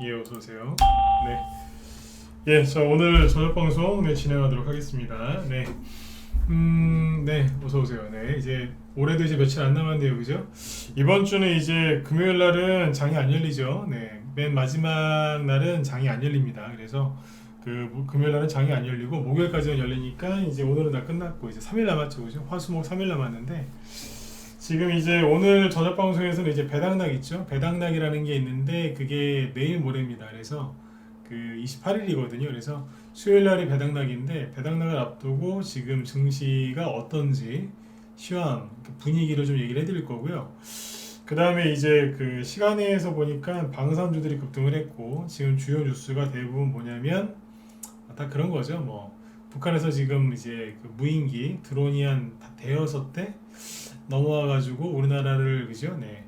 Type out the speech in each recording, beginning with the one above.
예, 어서 오세요. 네. 예, 자 오늘 저녁 방송 진행하도록 하겠습니다. 네. 네, 어서 오세요. 네, 이제 올해도 이제 며칠 안 남았네요, 그죠? 이번 주는 이제 금요일 날은 장이 안 열리죠. 네, 맨 마지막 날은 장이 안 열립니다. 그래서 금요일 날은 장이 안 열리고 목요일까지는 열리니까 이제 오늘은 다 끝났고 이제 3일 남았죠, 그죠? 화수목 3일 남았는데. 지금 이제 오늘 저녁 방송에서는 이제 배당락 있죠. 배당락이라는 게 있는데 그게 내일 모레입니다. 그래서 28일이거든요. 그래서 수요일 날이 배당락인데 배당락을 앞두고 지금 증시가 어떤지 시황 분위기를 좀 얘기를 해드릴 거고요. 그 다음에 이제 시간에서 보니까 방산주들이 급등을 했고 지금 주요 뉴스가 대부분 뭐냐면 다 그런 거죠. 뭐 북한에서 지금 이제 무인기 드론이 한 대여섯 대 넘어와가지고 우리나라를 그죠? 네.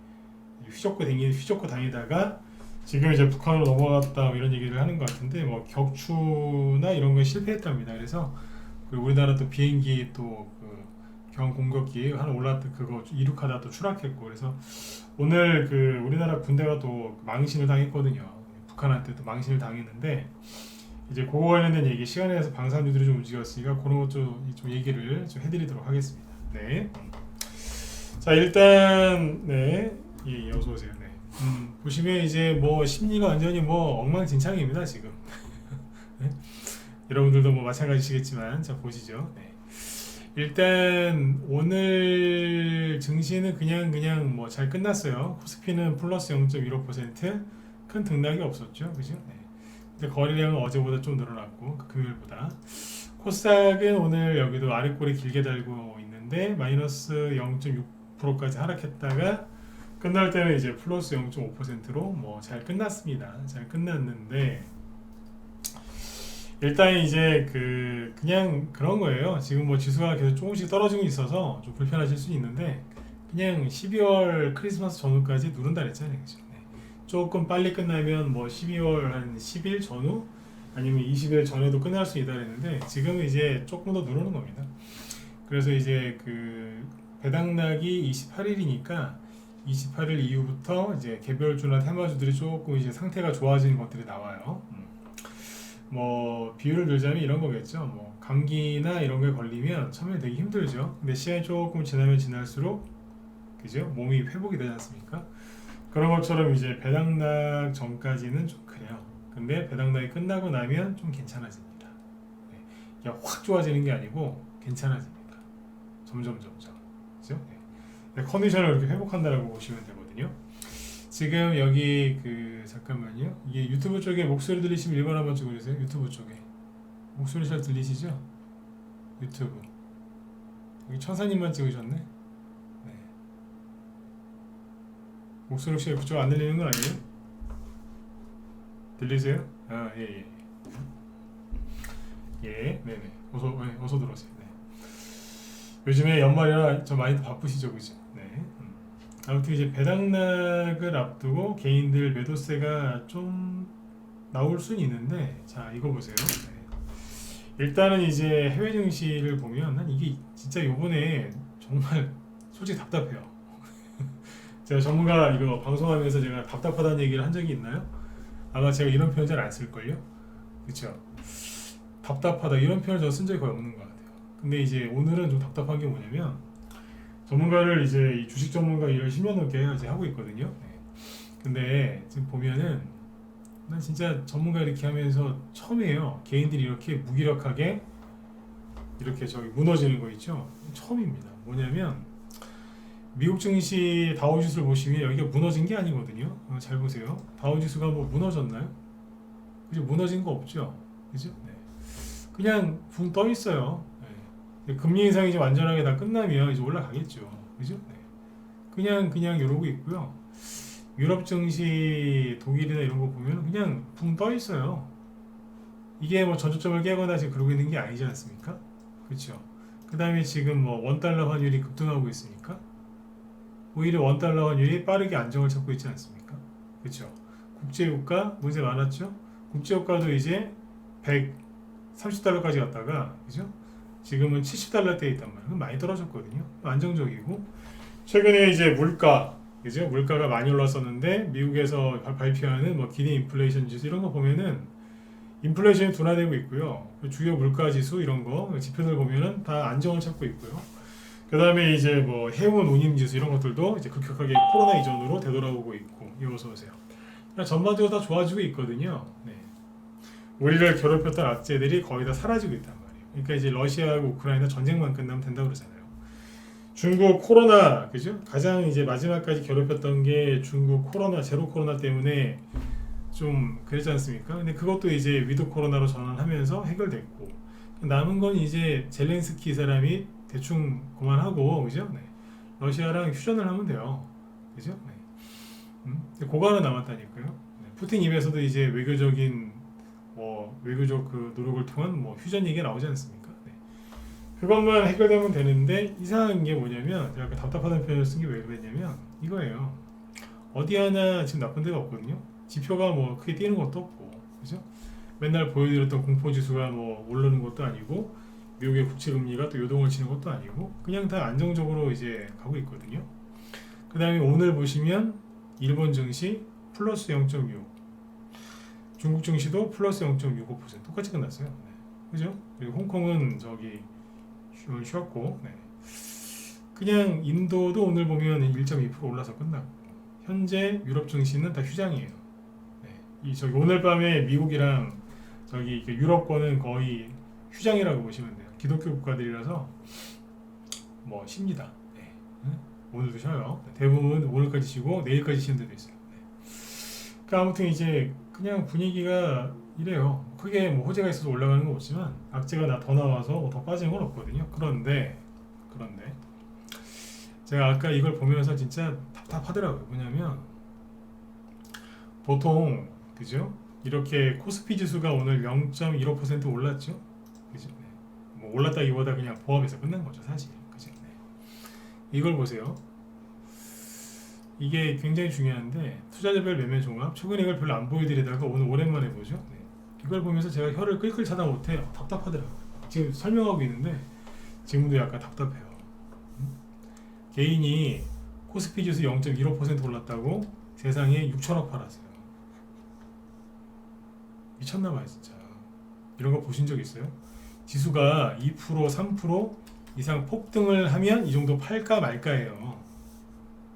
휘젓고 다니다가 지금 이제 북한으로 넘어갔다 뭐 이런 얘기를 하는 것 같은데 뭐 격추나 이런 거에 실패했답니다. 그래서 우리나라 또 비행기 또 경 공격기 하나 올랐다 그거 이륙하다 또 추락했고 그래서 오늘 우리나라 군대가 또 망신을 당했거든요. 북한한테 또 망신을 당했는데 이제 그거 관련된 얘기 시간에 서 방산주들이 좀 움직였으니까 그런 것 좀 얘기를 좀 해드리도록 하겠습니다. 네. 자 일단 네, 예, 어서 오세요. 네. 보시면 이제 뭐 심리가 완전히 뭐 엉망진창입니다 지금. 네? 여러분들도 뭐 마찬가지시겠지만 자 보시죠. 네. 일단 오늘 증시는 그냥 뭐 잘 끝났어요. 코스피는 플러스 0.15% 큰 등락이 없었죠, 그죠? 네. 근데 거래량은 어제보다 좀 늘어났고 금요일보다. 코스닥은 오늘 여기도 아랫골이 길게 달고 있는데 마이너스 0.6%까지 하락했다가 끝날 때는 이제 플러스 0.5%로 뭐 잘 끝났습니다. 잘 끝났는데 일단 이제 그냥 그런 거예요. 지금 뭐 지수가 계속 조금씩 떨어지고 있어서 좀 불편하실 수 있는데 그냥 12월 크리스마스 전후까지 누른다 그랬잖아요. 그죠? 네. 조금 빨리 끝나면 뭐 12월 한 10일 전후 아니면 20일 전에도 끝날 수 있다 그랬는데 지금은 이제 조금 더 누르는 겁니다. 그래서 이제 배당락이 28일이니까 28일 이후부터 이제 개별주나 테마주들이 조금 이제 상태가 좋아지는 것들이 나와요. 뭐 비유를 들자면 이런 거겠죠. 뭐 감기나 이런 거에 걸리면 처음에 되게 힘들죠. 근데 시간이 조금 지나면 지날수록 그죠? 몸이 회복이 되지 않습니까? 그런 것처럼 이제 배당락 전까지는 좀 그래요. 근데 배당락이 끝나고 나면 좀 괜찮아집니다. 네. 그냥 확 좋아지는 게 아니고 괜찮아집니다. 점점. 그죠? 네. 컨디션을 이렇게 회복한다라고 보시면 되거든요. 지금 여기 잠깐만요. 이게 유튜브 쪽에 목소리 들리시면 1번 한번 찍어주세요. 유튜브 쪽에 목소리 잘 들리시죠? 유튜브 여기 천사님만 찍으셨네. 네. 목소리 혹시 그쪽 안 들리는 건 아니에요? 들리세요? 아 예. 예, 네네. 어서 들어오세요. 네. 요즘에 연말이라 좀 많이 바쁘시죠, 그죠? 네. 아무튼 이제 배당락을 앞두고 개인들 매도세가 좀 나올 수는 있는데 자 이거 보세요. 네. 일단은 이제 해외 증시를 보면 난 이게 진짜 요번에 정말 솔직히 답답해요. 제가 전문가 이거 방송하면서 제가 답답하다는 얘기를 한 적이 있나요? 아마 제가 이런 표현 잘 안 쓸걸요? 그쵸? 답답하다 이런 표현을 저 쓴 적이 거의 없는 것 같아요. 근데 이제 오늘은 좀 답답한 게 뭐냐면 전문가를 이제 이 주식 전문가 일을 10년 넘게 이제 하고 있거든요. 네. 근데 지금 보면은 난 진짜 전문가 이렇게 하면서 처음이에요. 개인들이 이렇게 무기력하게 이렇게 저기 무너지는 거 있죠. 처음입니다. 뭐냐면 미국 증시 다우지수를 보시면 여기가 무너진 게 아니거든요. 잘 보세요. 다우지수가 뭐 무너졌나요? 그죠? 무너진 거 없죠. 그죠? 네. 그냥 붕 떠 있어요. 금리 인상이 이제 완전하게 다 끝나면 이제 올라가겠죠. 그죠? 네. 그냥 이러고 있고요. 유럽 증시, 독일이나 이런 거 보면 그냥 붕 떠 있어요. 이게 뭐 전저점을 깨거나 지금 그러고 있는 게 아니지 않습니까? 그렇죠. 그 다음에 지금 뭐 원달러 환율이 급등하고 있으니까 오히려 원달러 환율이 빠르게 안정을 찾고 있지 않습니까? 그렇죠. 국제유가 문제 많았죠. 국제유가도 이제 130달러까지 갔다가 그죠? 지금은 70달러대에 있단 말이에요. 많이 떨어졌거든요. 안정적이고 최근에 이제 물가 그죠? 물가가 많이 올랐었는데 미국에서 발표하는 뭐 기대 인플레이션 지수 이런 거 보면은 인플레이션이 둔화되고 있고요. 주요 물가 지수 이런 거 지표들 보면은 다 안정을 찾고 있고요. 그 다음에 이제 뭐 해운 운임 지수 이런 것들도 이제 급격하게 코로나 이전으로 되돌아오고 있고. 어서 오세요. 전반적으로 다 좋아지고 있거든요. 네. 우리를 괴롭혔던 악재들이 거의 다 사라지고 있단 말이에요. 그러니까 이제 러시아하고 우크라이나 전쟁만 끝나면 된다고 그러잖아요. 중국 코로나, 그죠? 가장 이제 마지막까지 괴롭혔던 게 중국 코로나, 제로 코로나 때문에 좀 그랬지 않습니까? 근데 그것도 이제 위드 코로나로 전환하면서 해결됐고, 남은 건 이제 젤렌스키 사람이 대충 그만하고, 그죠? 네. 러시아랑 휴전을 하면 돼요. 그죠? 네. 그거 하나 남았다니까요. 네. 푸틴 입에서도 이제 외교적인 외교적 그 노력을 통한 뭐 휴전 얘기가 나오지 않습니까? 네. 그것만 해결되면 되는데 이상한 게 뭐냐면 제가 아까 답답하다는 표현을 쓴 게 왜 그랬냐면 이거예요. 어디 하나 지금 나쁜 데가 없거든요. 지표가 뭐 크게 뛰는 것도 없고, 그죠? 맨날 보여드렸던 공포 지수가 뭐 오르는 것도 아니고 미국의 국채 금리가 또 요동을 치는 것도 아니고 그냥 다 안정적으로 이제 가고 있거든요. 그 다음에 오늘 보시면 일본 증시 플러스 0.6, 중국 증시도 플러스 0.65% 똑같이 끝났어요. 네. 그죠? 그리고 홍콩은 저기 쉬었고, 네. 그냥 인도도 오늘 보면 1.2% 올라서 끝났고, 현재 유럽 증시는 다 휴장이에요. 네. 저기 오늘 밤에 미국이랑 저기 유럽권은 거의 휴장이라고 보시면 돼요. 기독교 국가들이라서 뭐 쉽니다. 네. 오늘도 쉬어요. 대부분 오늘까지 쉬고 내일까지 쉬는 데도 있어요. 네. 그러니까 아무튼 이제 그냥 분위기가 이래요. 크게 뭐 호재가 있어서 올라가는 건 없지만 악재가 더 나와서 뭐더 빠지는 건 없거든요. 그런데 제가 아까 이걸 보면서 진짜 답답하더라고요. 뭐냐면 보통 그죠? 이렇게 코스피 지수가 오늘 0.15% 올랐죠. 그죠? 네. 뭐 올랐다기보다 그냥 보합에서 끝난 거죠, 사실. 그죠? 네. 이걸 보세요. 이게 굉장히 중요한데 투자자별 매매 종합 최근액을 별로 안 보여드리다가 오늘 오랜만에 보죠. 네. 이걸 보면서 제가 혀를 끌끌 차다 못해 답답하더라고요. 지금 설명하고 있는데 지금도 약간 답답해요. 개인이 코스피 지수 0.15% 올랐다고 세상에 6천억 팔았어요. 미쳤나봐요 진짜. 이런 거 보신 적 있어요? 지수가 2% 3% 이상 폭등을 하면 이 정도 팔까 말까예요.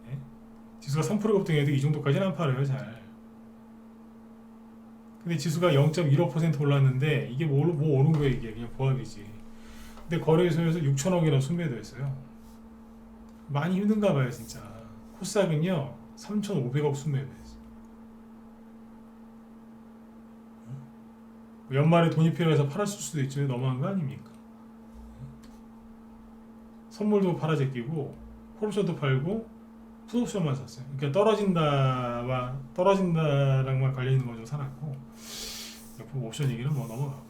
네? 지수가 3% 급등해도 이 정도까지는 안 팔아요 잘. 근데 지수가 0.15% 올랐는데 이게 뭐 오른 거예요. 이게 그냥 보합이지. 근데 거래소에서 6천억이나 순매도했어요. 많이 힘든가 봐요 진짜. 코스닥은요 3,500억 순매도했어요. 연말에 돈이 필요해서 팔았을 수도 있죠. 너무한 거 아닙니까? 선물도 팔아제끼고 콜옵션도 팔고 풋옵션만 샀어요. 그러니까 떨어진다랑만 관련 있는 거 좀 사놨고 옆으로 옵션 얘기는 뭐 넘어가고.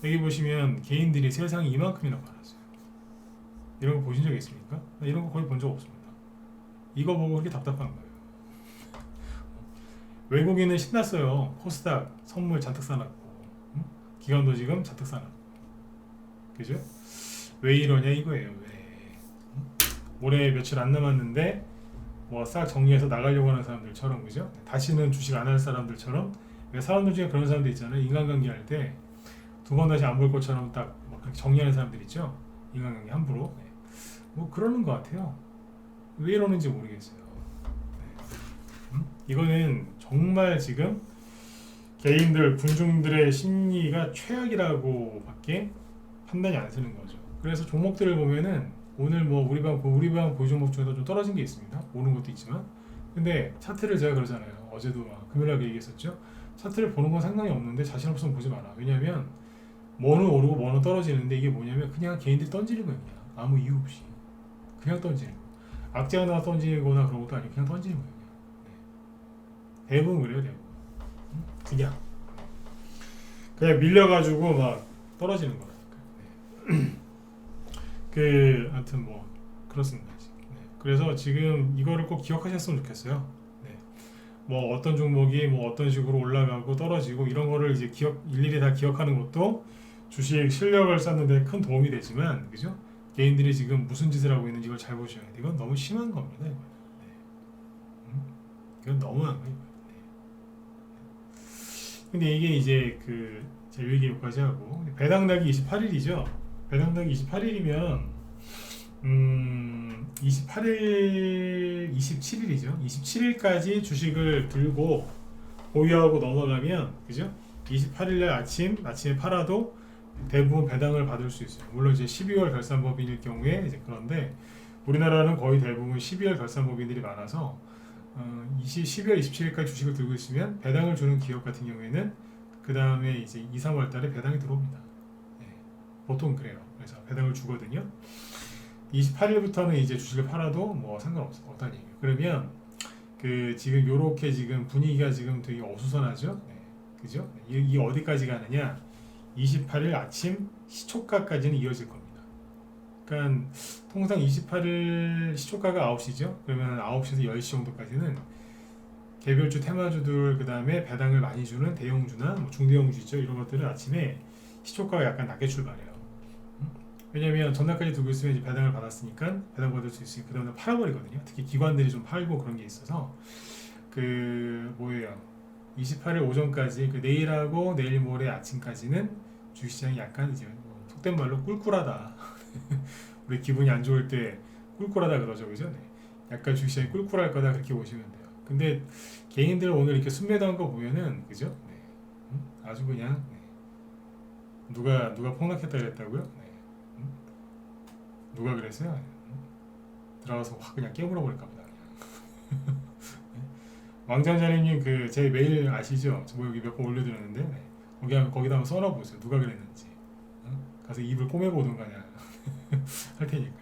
여기 보시면 개인들이 세상에 이만큼이나 팔았어요. 이런 거 보신 적 있습니까? 나 이런 거 거의 본 적 없습니다. 이거 보고 그렇게 답답한 거예요. 외국인은 신났어요. 코스닥 선물 잔뜩 사놨고, 응? 기관도 지금 잔뜩 사놨고, 그죠? 왜 이러냐 이거예요. 왜? 응? 올해 며칠 안 남았는데 뭐 싹 정리해서 나가려고 하는 사람들처럼, 그죠? 다시는 주식 안 할 사람들처럼. 사람들 중에 그런 사람들 있잖아요. 인간관계 할 때 두 번 다시 안 볼 것처럼 딱 뭐 그렇게 정리하는 사람들 있죠. 인간관계 함부로. 네. 뭐 그러는 것 같아요. 왜 이러는지 모르겠어요. 이거는 정말 지금 개인들, 군중들의 심리가 최악이라고 밖에 판단이 안 서는 거죠. 그래서 종목들을 보면은 오늘 뭐 우리 방 보유 종목 중에서 좀 떨어진 게 있습니다. 오른 것도 있지만. 근데 차트를 제가 그러잖아요. 어제도 막 금요일에 얘기했었죠. 차트를 보는 건 상관이 없는데 자신 없으면 보지 마라. 왜냐면 뭐는 오르고 뭐는 떨어지는데 이게 뭐냐면 그냥 개인들이 던지는 거예요. 그냥. 아무 이유 없이. 그냥 던지는 거. 악재가 나와 던지거나 그런 것도 아니고 그냥 던지는 거예요. 대부분 그래요, 대부분. 그냥 밀려가지고 막 떨어지는 거라니까. 네. 하여튼 뭐 그렇습니다. 네. 그래서 지금 이거를 꼭 기억하셨으면 좋겠어요. 네. 뭐 어떤 종목이 뭐 어떤 식으로 올라가고 떨어지고 이런 거를 이제 일일이 다 기억하는 것도 주식 실력을 쌓는데 큰 도움이 되지만, 그죠? 개인들이 지금 무슨 짓을 하고 있는지 이걸 잘 보셔야 돼요. 이건 너무 심한 겁니다. 이건, 이건 너무한 거예요. 근데 이게 이제 그 제가 요 얘기 여기까지 하고 배당락이 28일이죠. 배당락이 28일이면 28일, 27일이죠. 27일까지 주식을 들고 보유하고 넘어가면 그죠? 28일날 아침에 팔아도 대부분 배당을 받을 수 있어요. 물론 이제 12월 결산법인일 경우에 이제 그런데 우리나라는 거의 대부분 12월 결산법인들이 많아서 12월 27일까지 주식을 들고 있으면 배당을 주는 기업 같은 경우에는 그 다음에 이제 2, 3월 달에 배당이 들어옵니다. 네, 보통 그래요. 그래서 배당을 주거든요. 28일부터는 이제 주식을 팔아도 뭐 상관없다는 얘기예요. 그러면 그 지금 요렇게 지금 분위기가 지금 되게 어수선하죠. 네, 그죠? 이 어디까지 가느냐? 28일 아침 시초가까지는 이어질 겁니다. 그러니까 통상 28일 시초가가 9시죠. 그러면 9시에서 10시 정도까지는 개별주 테마주들 그 다음에 배당을 많이 주는 대형주나 뭐 중대형주 있죠. 이런 것들은 아침에 시초가가 약간 낮게 출발해요. 왜냐면 전날까지 두고 있으면 이제 배당을 받았으니까 배당 받을 수 있으니까 그 다음에 팔아버리거든요. 특히 기관들이 좀 팔고 그런 게 있어서 그 뭐예요? 28일 오전까지 그 내일하고 내일 모레 아침까지는 주식시장이 약간 이제 속된 말로 꿀꿀하다. 우리 기분이 안 좋을 때 꿀꿀하다 그러죠, 그죠? 네. 약간 주식시장이 꿀꿀할 거다 그렇게 보시면 돼요. 근데 개인들 오늘 이렇게 순매도한 거 보면은 그죠? 네. 아주 그냥 네. 누가 폭락했다 그랬다고요? 네. 누가 그랬어요? 들어가서 확 그냥 깨물어 버릴까 보다. 네. 왕장자님 그 제 메일 아시죠? 저 뭐 여기 몇 번 올려드렸는데 네. 거기다 한번 써놔보세요. 누가 그랬는지. 가서 입을 꼬매보든가 그냥 할 테니까.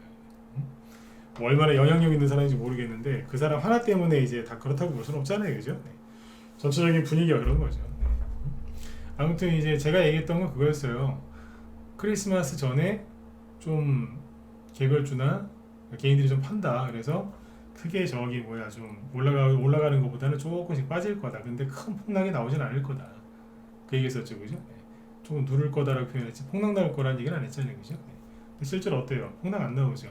뭐 얼마나 영향력 있는 사람인지 모르겠는데 그 사람 하나 때문에 이제 다 그렇다고 볼 수는 없잖아요, 그죠? 네. 전체적인 분위기가 그런 거죠. 네. 아무튼 이제 제가 얘기했던 건 그거였어요. 크리스마스 전에 좀 개별주나 개인들이 좀 판다. 그래서 크게 저기 뭐야 좀 올라가는 것보다는 조금씩 빠질 거다. 근데 큰 폭락이 나오진 않을 거다. 그 얘기했었죠, 그죠? 네. 조금 누를 거다라고 표현했지 폭락 나올 거라는 얘기는 안 했잖아요, 그죠? 네. 근데 실제로 어때요? 폭락 안 나오죠,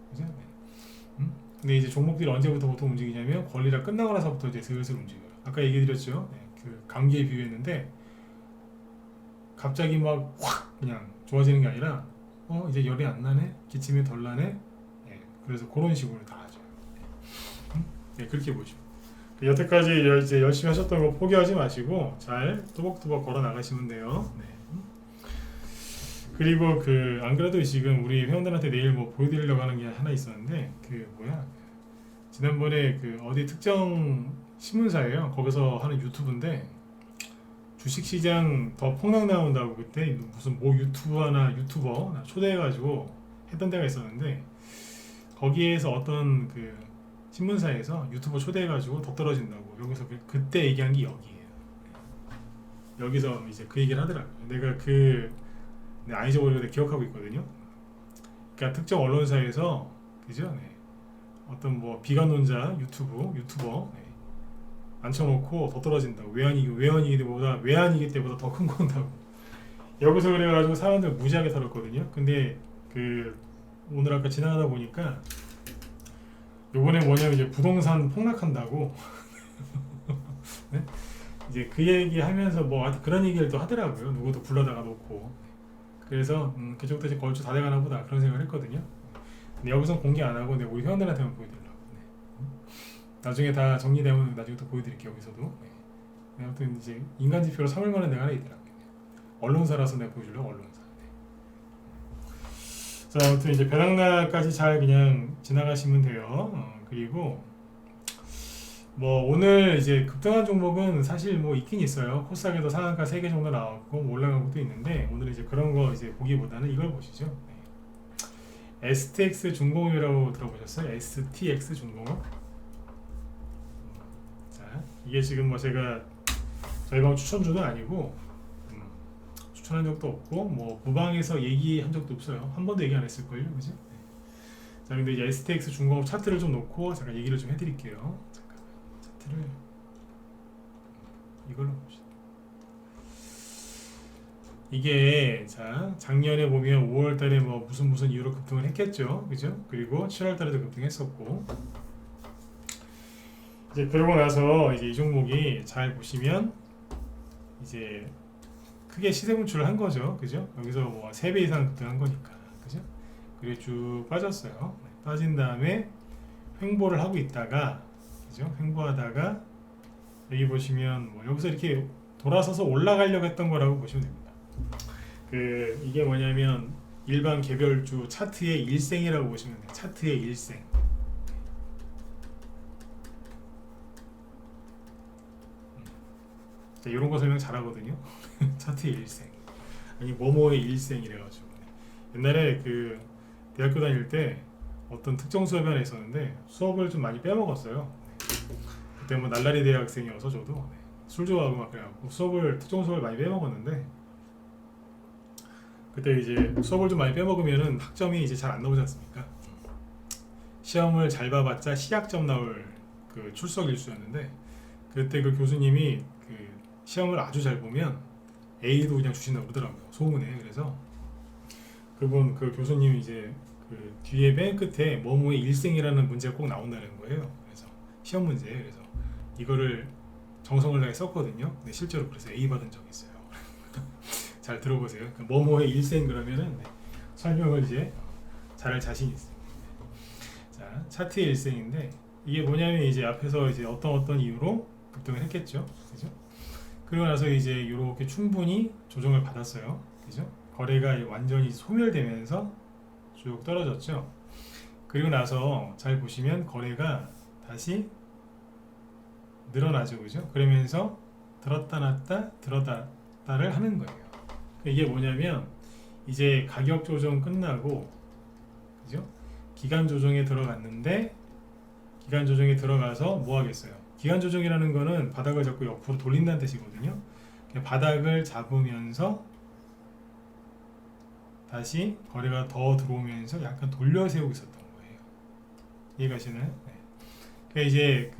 그죠? 네. 근데 이제 종목들이 언제부터 보통 움직이냐면 권리라 끝나고 나서부터 이제 슬슬 움직여요. 아까 얘기드렸죠, 네. 그 감기에 비유했는데 갑자기 막 확 그냥 좋아지는 게 아니라 이제 열이 안 나네, 기침이 덜 나네, 네. 그래서 그런 식으로 다 하죠. 네, 그렇게 보죠. 여태까지 이제 열심히 하셨던 거 포기하지 마시고 잘 또박또박 걸어 나가시면 돼요. 네. 그리고 그 안 그래도 지금 우리 회원들한테 내일 뭐 보여드리려고 하는 게 하나 있었는데 그 뭐야 지난번에 그 어디 특정 신문사예요. 거기서 하는 유튜브인데 주식시장 더 폭락 나온다고 그때 무슨 모 유튜버 초대해가지고 했던 데가 있었는데 거기에서 어떤 그 신문사에서 유튜버 초대해가지고 더 떨어진다고 여기서 그때 얘기한 게 여기예요. 여기서 이제 그 얘기를 하더라고요. 내가 안 잊어버리고 내가 기억하고 있거든요. 그러니까 특정 언론사에서 그죠? 네. 어떤 뭐 비관론자 유튜버 네. 앉혀놓고 더 떨어진다고 외환위기 때보다 더 큰 거 온다고 여기서 그래가지고 사람들 무지하게 털었거든요. 근데 그 오늘 아까 지나가다 보니까 요번에 뭐냐면 이제 부동산 폭락한다고 네? 이제 그 얘기 하면서 뭐 하여튼 그런 얘기를 또 하더라고요. 누구도 불러다가 놓고 그래서 그쪽도 이제 걸쭉 다 돼가나 보다 그런 생각을 했거든요. 근데 여기서 공개 안 하고 우리 회원들한테만 보여드리려고. 네. 나중에 다 정리되면 나중에 또 보여드릴게요. 여기서도. 네. 아무튼 이제 인간 지표로 3월 만에 내가 하나 있더라고요. 언론사라서 내가 보여주려고 언론사. 네. 자, 아무튼 이제 배당날까지 잘 그냥 지나가시면 돼요. 그리고 뭐 오늘 이제 급등한 종목은 사실 뭐 있긴 있어요. 코스닥에도 상한가 3개 정도 나왔고 뭐 올라간 것도 있는데 오늘 이제 그런 거 이제 보기보다는 이걸 보시죠. 네. STX 중공업이라고 들어보셨어요? STX 중공업. 자, 이게 지금 뭐 제가 저희 방 추천주도 아니고 추천한 적도 없고 뭐 무방에서 얘기한 적도 없어요. 한 번도 얘기 안 했을걸요, 그지? 네. 자, 근데 이제 STX 중공업 차트를 좀 놓고 잠깐 얘기를 좀 해드릴게요. 이걸로 봅시다. 이게 자 작년에 보면 5월달에 뭐 무슨 이유로 급등을 했겠죠, 그죠? 그리고 7월달에도 급등했었고 이제 그러고 나서 이제 이 종목이 잘 보시면 이제 크게 시세 분출을 한 거죠, 그죠? 여기서 뭐 3배 이상 급등한 거니까, 그죠? 그리고 쭉 빠졌어요. 빠진 다음에 횡보를 하고 있다가, 그죠? 횡보하다가 여기 보시면 뭐 여기서 이렇게 돌아서서 올라가려고 했던 거라고 보시면 됩니다. 이게 뭐냐면 일반 개별주 차트의 일생이라고 보시면 돼요. 차트의 일생. 자, 이런 거 설명 잘하거든요. 차트의 일생. 아니 뭐뭐의 일생 이래가지고 옛날에 대학교 다닐 때 어떤 특정 수업이 하나 있었는데 수업을 좀 많이 빼먹었어요. 그때 뭐 날라리 대학생이어서 저도 술 좋아하고 막 그래갖고 특정 수업을 많이 빼먹었는데 그때 이제 수업을 좀 많이 빼먹으면은 학점이 이제 잘 안 나오지 않습니까? 시험을 잘 봐봤자 시약점 나올 출석 일수였는데 그때 그 교수님이 시험을 아주 잘 보면 A도 그냥 주신다고 그러더라고요. 소문에. 그래서 그 교수님이 이제 뒤에 맨 끝에 뭐뭐의 일생이라는 문제가 꼭 나온다는 거예요. 그래서 시험 문제. 그래서 이거를 정성을 다해 썼거든요. 근데 실제로 그래서 A 받은 적이 있어요. 잘 들어보세요. 뭐뭐의 일생 그러면은 설명을 이제 잘할 자신이 있습니다. 자, 차트의 일생인데 이게 뭐냐면 이제 앞에서 이제 어떤 이유로 급등을 했겠죠. 그죠? 그리고 나서 이제 이렇게 충분히 조정을 받았어요. 그죠? 거래가 완전히 소멸되면서 쭉 떨어졌죠. 그리고 나서 잘 보시면 거래가 다시 늘어나죠. 그죠? 그러면서 들었다 놨다 들었다 놨다를 하는 거예요. 이게 뭐냐면 이제 가격 조정 끝나고 그죠? 기간 조정에 들어갔는데 기간 조정에 들어가서 뭐 하겠어요? 기간 조정이라는 거는 바닥을 잡고 옆으로 돌린다는 뜻이거든요. 바닥을 잡으면서 다시 거래가 더 들어오면서 약간 돌려 세우고 있었던 거예요. 이해가시나요? 네. 그러니까 이제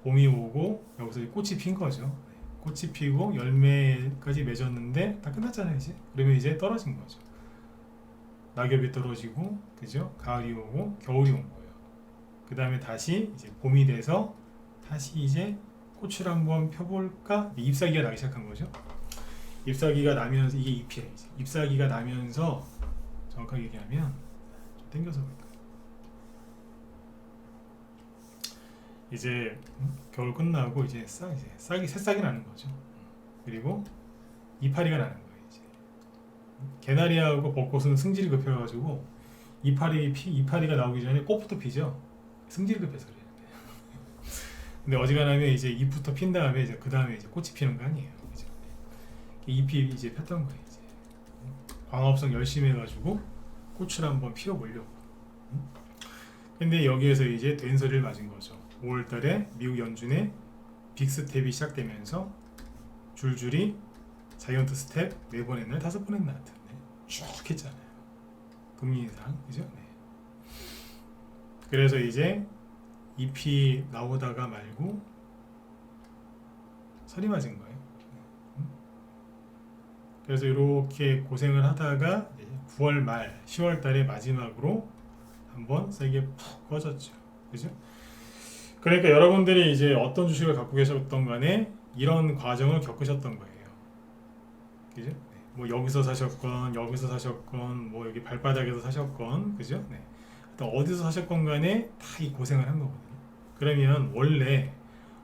봄이 오고 여기서 꽃이 핀 거죠. 네. 꽃이 피고 열매까지 맺었는데 다 끝났잖아요, 이제. 그러면 이제 떨어진 거죠. 낙엽이 떨어지고, 그죠? 가을이 오고 겨울이 온 거예요. 그 다음에 다시 이제 봄이 돼서 다시 이제 꽃을 한번 펴볼까? 잎사귀가 나기 시작한 거죠. 잎사귀가 나면서 이게 잎이에요. 이제. 잎사귀가 나면서 정확하게 얘기하면 좀 당겨서 볼까요? 이제 겨울 끝나고 이제 새싹이 나는 거죠. 그리고 이파리가 나는 거예요. 이제 개나리하고 벚꽃은 승질이 급해가지고 이파리가 나오기 전에 꽃부터 피죠. 승질이 급해서 그래요. 근데 어지간하면 이제 잎부터 핀 다음에 이제 그 다음에 이제 꽃이 피는 거 아니에요. 그죠? 잎이 이제 폈던 거예요. 이제 광합성 열심히 해가지고 꽃을 한번 피워보려고. 근데 여기에서 이제 된소리를 맞은 거죠. 5월달에 미국 연준의 빅스텝이 시작되면서 줄줄이 자이언트 스텝 4번 했나 5번 했나 하여튼 쭉 했잖아요. 금리 인상, 그죠? 네. 그래서 이제 잎이 나오다가 말고 설이 맞은 거예요. 그래서 이렇게 고생을 하다가 9월 말 10월 달에 마지막으로 한번 세게 푹 꺼졌죠. 그죠? 그러니까 여러분들이 이제 어떤 주식을 갖고 계셨던 간에 이런 과정을 겪으셨던 거예요. 그죠? 네. 뭐 여기서 사셨건 뭐 여기 발바닥에서 사셨건 그죠? 네. 또 어디서 사셨건 간에 다 이 고생을 한 거거든요. 그러면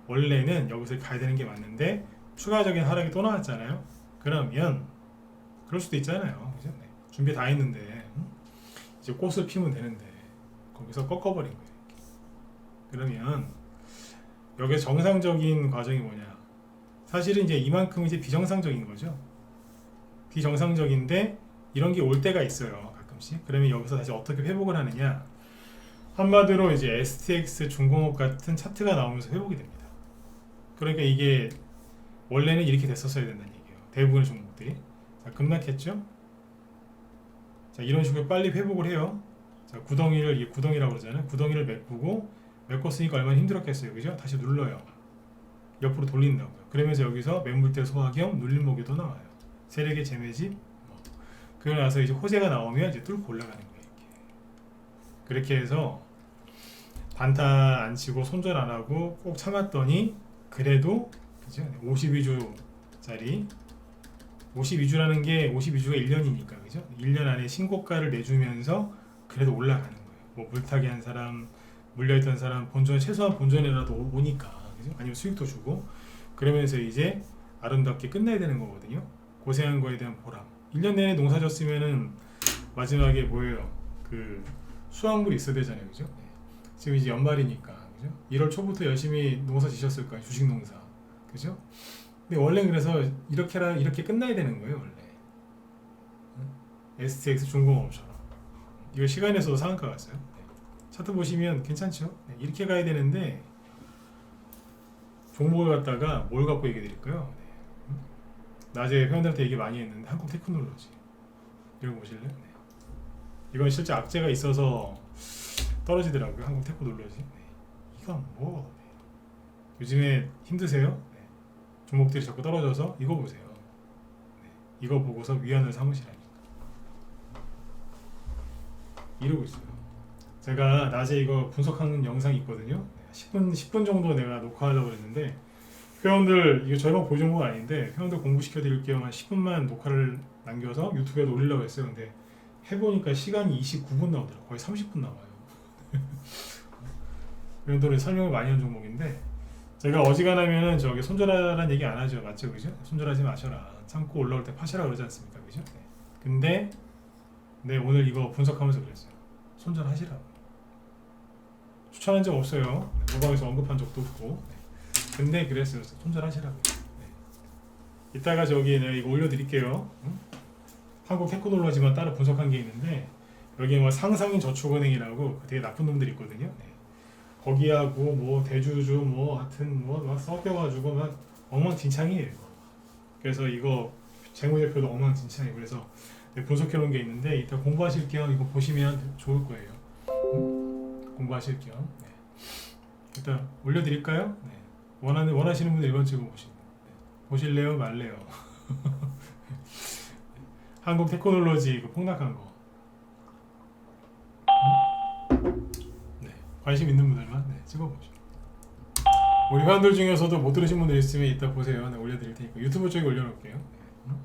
원래는 여기서 가야 되는 게 맞는데 추가적인 하락이 또 나왔잖아요. 그러면 그럴 수도 있잖아요. 그죠? 네. 준비 다 했는데 이제 꽃을 피면 되는데 거기서 꺾어버린 거예요. 그러면 여기 정상적인 과정이 뭐냐? 사실은 이제 이만큼 이제 비정상적인 거죠. 비정상적인데 이런 게 올 때가 있어요. 가끔씩. 그러면 여기서 다시 어떻게 회복을 하느냐? 한마디로 이제 STX 중공업 같은 차트가 나오면서 회복이 됩니다. 그러니까 이게 원래는 이렇게 됐었어야 된다는 얘기예요. 대부분의 종목들이. 자, 급락했죠? 자, 이런 식으로 빨리 회복을 해요. 자, 구덩이라고 그러잖아요. 구덩이를 메꿨으니까 얼마나 힘들었겠어요. 그죠? 다시 눌러요. 옆으로 돌린다고요. 그러면서 여기서 매물대 소화 겸 눌림목이 더 나와요. 세력의 재매집. 그러고 나서 이제 호재가 나오면 이제 뚫고 올라가는 거예요. 그렇게 해서 단타 안 치고 손절 안 하고 꼭 참았더니 그래도 그죠? 52주짜리 52주라는 게 52주가 1년이니까 그죠? 1년 안에 신고가를 내주면서 그래도 올라가는 거예요. 뭐 물타기 한 사람, 물려있던 사람 본전 최소한 본전이라도 오니까 그죠? 아니면 수익도 주고 그러면서 이제 아름답게 끝내야 되는 거거든요. 고생한 거에 대한 보람. 1년 내내 농사 졌으면은 마지막에 뭐예요? 그 수확물이 있어야 되잖아요, 그죠? 지금 이제 연말이니까, 그죠? 1월 초부터 열심히 농사 지셨을 거예요, 주식 농사, 그죠? 근데 원래 그래서 이렇게 끝나야 되는 거예요, 원래. STX 중공업처럼. 이거 시간에서도 상한가 갔어요. 차트 보시면 괜찮죠? 이렇게 가야 되는데 종목을 갖다가 뭘 갖고 얘기해 드릴까요? 낮에 회원들한테 얘기 많이 했는데 한국 테크놀로지 이런 거 보실래요? 이건 실제 악재가 있어서 떨어지더라고요. 한국 테크놀로지. 이건 뭐 요즘에 힘드세요? 종목들이 자꾸 떨어져서 이거 보세요. 이거 보고서 위안을 삼으시라니까. 이러고 있어요. 제가 낮에 이거 분석하는 영상이 있거든요. 10분 정도 내가 녹화하려고 했는데 회원들 이거 저희만 볼 정보가 아닌데 회원들 공부시켜 드릴 겸 한 10분만 녹화를 남겨서 유튜브에도 올리려고 했어요. 근데 해보니까 시간이 29분 나오더라고요. 거의 30분 나와요. 회원들은 설명을 많이 한 종목인데 제가 어지간하면은 저기 손절하라는 얘기 안 하죠. 맞죠? 그죠? 손절하지 마셔라. 참고 올라올 때 파시라 그러지 않습니까? 그죠? 네. 근데 네, 오늘 이거 분석하면서 그랬어요. 손절하시라고. 추천한 적 없어요. 네, 모방에서 언급한 적도 없고. 네. 근데 그랬어요. 손절하시라고. 네. 이따가 저기 내가 이거 올려드릴게요. 응? 한국 테크놀로지만 따로 분석한 게 있는데 여기 뭐 상상인 저축은행이라고 되게 나쁜 놈들이 있거든요. 네. 거기하고 뭐 대주주 뭐 하여튼 뭐 막 섞여가지고 막 엉망진창이에요. 그래서 이거 재무제표도 엉망진창이에요. 그래서 분석해놓은 게 있는데 이따 공부하실 겸 이거 보시면 좋을 거예요. 공부하실 겸. 네. 일단 올려드릴까요? 네. 원하시는 분들 1번 찍어 보시고 네. 보실래요? 말래요? 한국 테크놀로지 이거 폭락한 거. 네. 관심 있는 분들만 네, 찍어보시죠. 우리 회원들 중에서도 못 들으신 분들 있으면 이따 보세요. 네, 올려드릴 테니까 유튜브 쪽에 올려놓을게요. 네.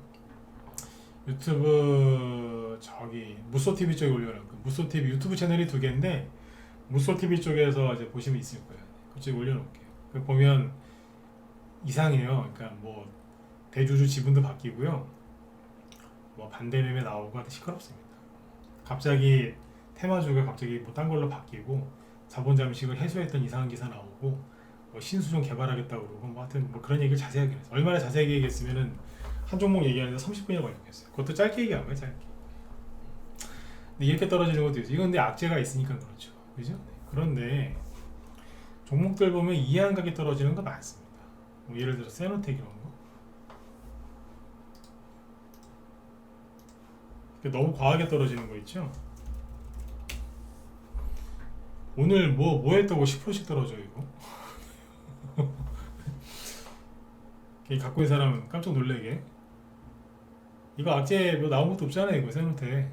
유튜브 저기 무소TV 쪽에 올려놓을게요. 무소TV 유튜브 채널이 2개인데 무소TV 쪽에서 이제 보시면 있을 거예요. 그쪽에 올려놓을게요. 그 보면 이상해요. 그러니까 뭐 대주주 지분도 바뀌고요. 뭐 반대 매매 나오고 하여튼 시끄럽습니다. 갑자기 테마주가 갑자기 뭐 딴 걸로 바뀌고 자본 잠식을 해소했던 이상한 기사 나오고 뭐 신수종 개발하겠다고 그러고 뭐 하여튼 뭐 그런 얘기를 자세하게 했어요. 얼마나 자세하게 얘기했으면은 한 종목 얘기하는데 30분이나 걸렸겠어요. 그것도 짧게 얘기한 거예요, 짧게. 근데 이렇게 떨어지는 것도 있어요. 이건 근데 악재가 있으니까 그렇죠. 그죠? 네. 그런데 종목들 보면 이해 안 가게 떨어지는 거 많습니다. 뭐 예를 들어 세노텍 이런 거. 너무 과하게 떨어지는 거 있죠? 오늘 뭐 했다고 10%씩 떨어져 이거? 갖고 있는 사람은 깜짝 놀래게. 이거 악재 뭐 나온 것도 없잖아요. 이거 세노텍.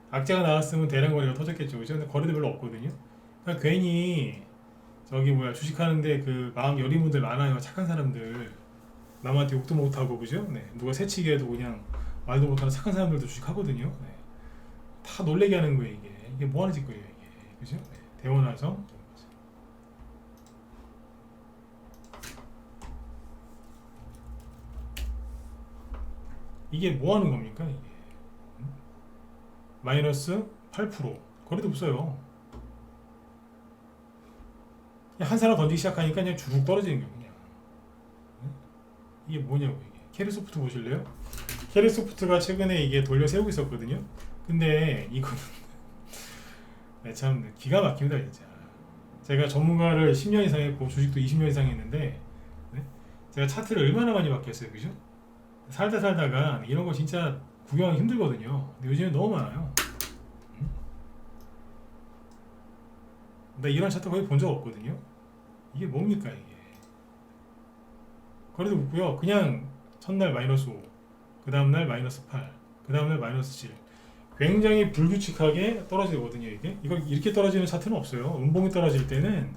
악재가 나왔으면 대량 거래가 터졌겠죠. 그죠? 근데 거래도 별로 없거든요. 그러니까 괜히 저기 뭐야 주식하는데 그 마음 여린 분들 많아요. 착한 사람들. 남한테 욕도 못하고 그죠? 네. 누가 새치기해도 그냥 말도 못하는 착한 사람들도 주식하거든요. 네. 다 놀래게 하는 거예요. 이게 뭐 하는 짓거리예요 이게. 그죠? 네. 대원화성. 이게 뭐 하는 겁니까 이게? 마이너스 8% 거래도 없어요. 그냥 한 사람 던지기 시작하니까 그냥 쭉 떨어지는 거예요. 그냥. 이게 뭐냐고 이게. 캐리소프트 보실래요? 캐리소프트가 최근에 이게 돌려 세우고 있었거든요. 근데 이거는 네, 참 기가 막힙니다 진짜. 제가 전문가를 10년 이상 했고 주식도 20년 이상 했는데 네? 제가 차트를 얼마나 많이 바뀌었어요, 그죠? 살다가 이런 거 진짜 구경하기 힘들거든요. 근데 요즘에 너무 많아요. 나 이런 차트 거의 본 적 없거든요. 이게 뭡니까 이게? 거래도 없고요. 그냥 첫날 마이너스 5, 그 다음날 마이너스 8, 그 다음날 마이너스 7. 굉장히 불규칙하게 떨어지거든요. 이거 이렇게 떨어지는 차트는 없어요. 음봉이 떨어질 때는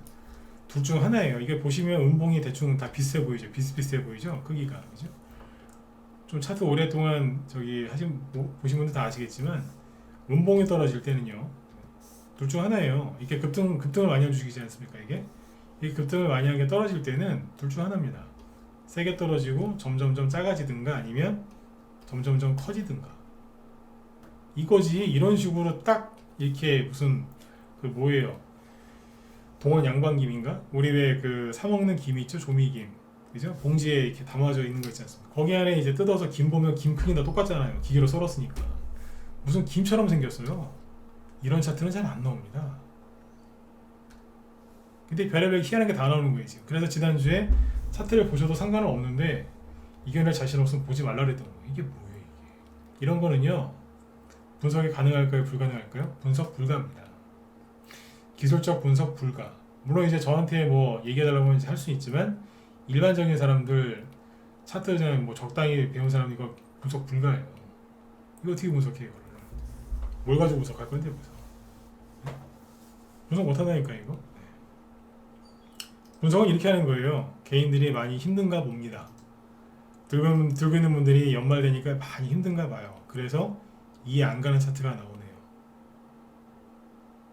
둘 중 하나예요. 이게 보시면 음봉이 대충 다 비슷해 보이죠. 비슷비슷해 보이죠. 크기가, 그죠? 좀 차트 오랫동안 보신 분들 다 아시겠지만 음봉이 떨어질 때는요, 둘 중 하나예요. 이게 급등을 많이 해주시지 않습니까? 이게 급등을 많이 하게 떨어질 때는 둘 중 하나입니다. 세게 떨어지고 점점점 작아지든가 아니면 점점점 커지든가. 이거지. 이런 식으로 딱 이렇게 무슨 그 뭐예요? 동원 양반김인가? 우리 왜 그 사먹는 김이 있죠? 조미김. 그죠? 봉지에 이렇게 담아져 있는 거 있지 않습니까? 거기 안에 이제 뜯어서 김 보면 김 크기 다 똑같잖아요. 기계로 썰었으니까. 무슨 김처럼 생겼어요. 이런 차트는 잘 안 나옵니다. 근데 별의별 희한한 게 다 나오는 거예요, 지금. 그래서 지난주에 차트를 보셔도 상관은 없는데 이겨낼 자신 없으면 보지 말라 그랬던 거예요. 이게 뭐예요, 이게? 이런 거는요, 분석이 가능할까요, 불가능할까요? 분석 불가입니다. 기술적 분석 불가. 물론 이제 저한테 뭐 얘기해달라고 하면 할 수 있지만 일반적인 사람들 차트는 뭐 적당히 배운 사람 이거 분석 불가예요. 이거 어떻게 분석해요, 이거를? 뭘 가지고 분석할 건데, 무슨? 분석 못하다니까, 이거. 분석은 이렇게 하는 거예요. 개인들이 많이 힘든가 봅니다. 들고 있는 분들이 연말 되니까 많이 힘든가 봐요. 그래서 이해 안 가는 차트가 나오네요.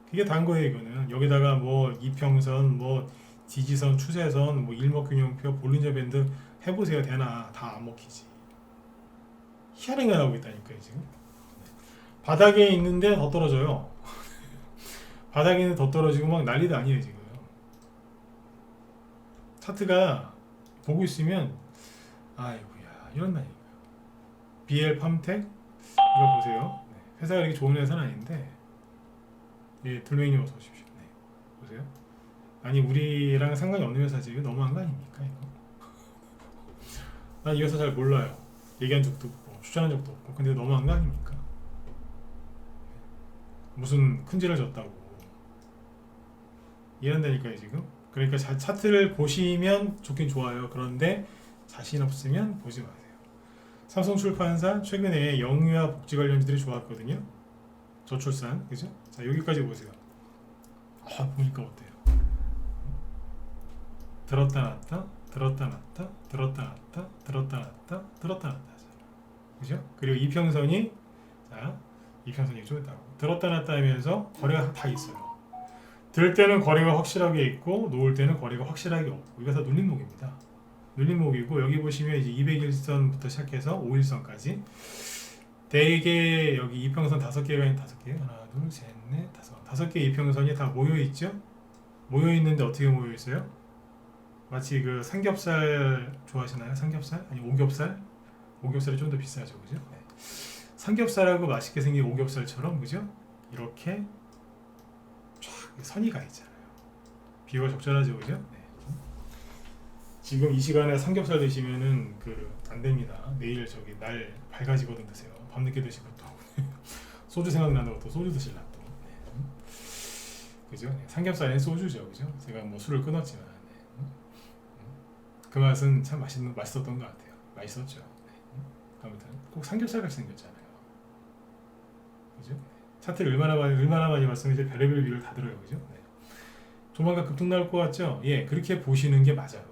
그게 단 거예요, 이거는. 여기다가 뭐 이평선, 뭐 지지선, 추세선, 뭐 일목균형표, 볼린저 밴드 해보세요. 되나? 다 안 먹히지. 희한한 게 나오고 있다니까요, 지금. 바닥에 있는데 더 떨어져요. 바닥에 있는데 더 떨어지고 막 난리도 아니에요, 지금. 차트가 보고 있으면 아이고야 이런다니까요. BL 팜텍 이거 보세요. 네. 회사가 이렇게 좋은 회사는 아닌데, 예, 둘맹이님 어서 오십시오. 네. 보세요. 아니 우리랑 상관이 없는 회사지. 이거 너무한 거 아닙니까 이거? 난 이 회사 잘 몰라요. 얘기한 적도 없고 추천한 적도 없고. 근데 너무한 거 아닙니까? 무슨 큰지를 졌다고 이런다니까요 지금. 그러니까 차트를 보시면 좋긴 좋아요. 그런데 자신 없으면 보지 마세요. 삼성출판사 최근에 영유아 복지 관련주들이 좋았거든요. 저출산, 그죠? 자, 여기까지 보세요. 보니까 어때요? 들었다 놨다, 들었다 놨다, 들었다 놨다, 들었다 놨다, 들었다 놨다 하잖아. 그죠? 그리고 이평선이, 자, 이평선이 좀 있다고. 들었다 놨다 하면서 거래가 다 있어요. 들 때는 거래가 확실하게 있고 놓을 때는 거래가 확실하게 없고. 이거 다 눌림목입니다. 눌림목이고, 여기 보시면 이제 200일선부터 시작해서 5일선까지 대개 여기 이평선 5개가 있는 5개, 하나 둘 셋 넷 다섯 개 이평선이 다 모여있죠. 모여있는데 어떻게 모여있어요? 마치 그 삼겹살 좋아하시나요? 삼겹살? 아니 오겹살? 오겹살이 좀 더 비싸죠, 그죠? 네. 삼겹살하고 맛있게 생긴 오겹살처럼, 그죠? 이렇게 쫙 선이 가 있잖아요. 비유가 적절하죠, 그죠? 네. 지금 이 시간에 삼겹살 드시면은 안 됩니다. 내일 날 밝아지거든 드세요. 밤늦게 드시고 또 소주 생각난다고 또 소주 드실라 또. 네. 그죠? 네. 삼겹살엔 소주죠, 그죠? 제가 뭐 술을 끊었지만, 네. 그 맛은 참 맛있었던 것 같아요. 맛있었죠. 네. 아무튼 꼭 삼겹살 같이 생겼잖아요. 그죠? 차트를 얼마나 많이 봤으면 이제 별의별 비를 다 들어요, 그죠? 네. 조만간 급등 나올 것 같죠? 예, 그렇게 보시는 게 맞아요.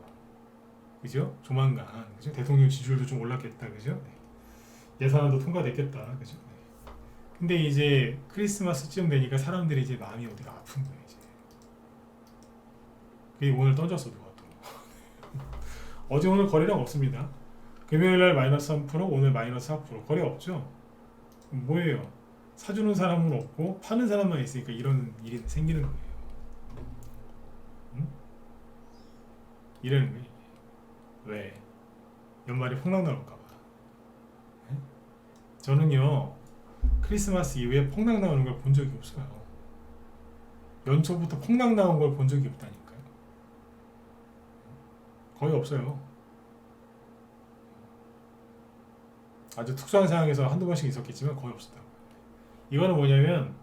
그죠? 조만간, 그죠? 대통령 지지율도 좀 올랐겠다, 그죠? 네. 예산안도 통과됐겠다, 그죠? 네. 근데 이제 크리스마스쯤 되니까 사람들이 이제 마음이 어디가 아픈 거예요, 이제. 그게 오늘 던졌어, 누가 또. 어제 오늘 거래량 없습니다. 금요일날 마이너스 3%, 오늘 마이너스 4%. 거래 없죠? 뭐예요? 사주는 사람은 없고 파는 사람만 있으니까 이런 일이 생기는 거예요. 응? 이러는 거예요. 왜? 연말에 폭락 나올까봐. 네? 저는요 크리스마스 이후에 폭락 나오는 걸 본 적이 없어요. 연초부터 폭락 나온 걸 본 적이 없다니까요. 거의 없어요. 아주 특수한 상황에서 한두 번씩 있었겠지만 거의 없었다고. 이거는 뭐냐면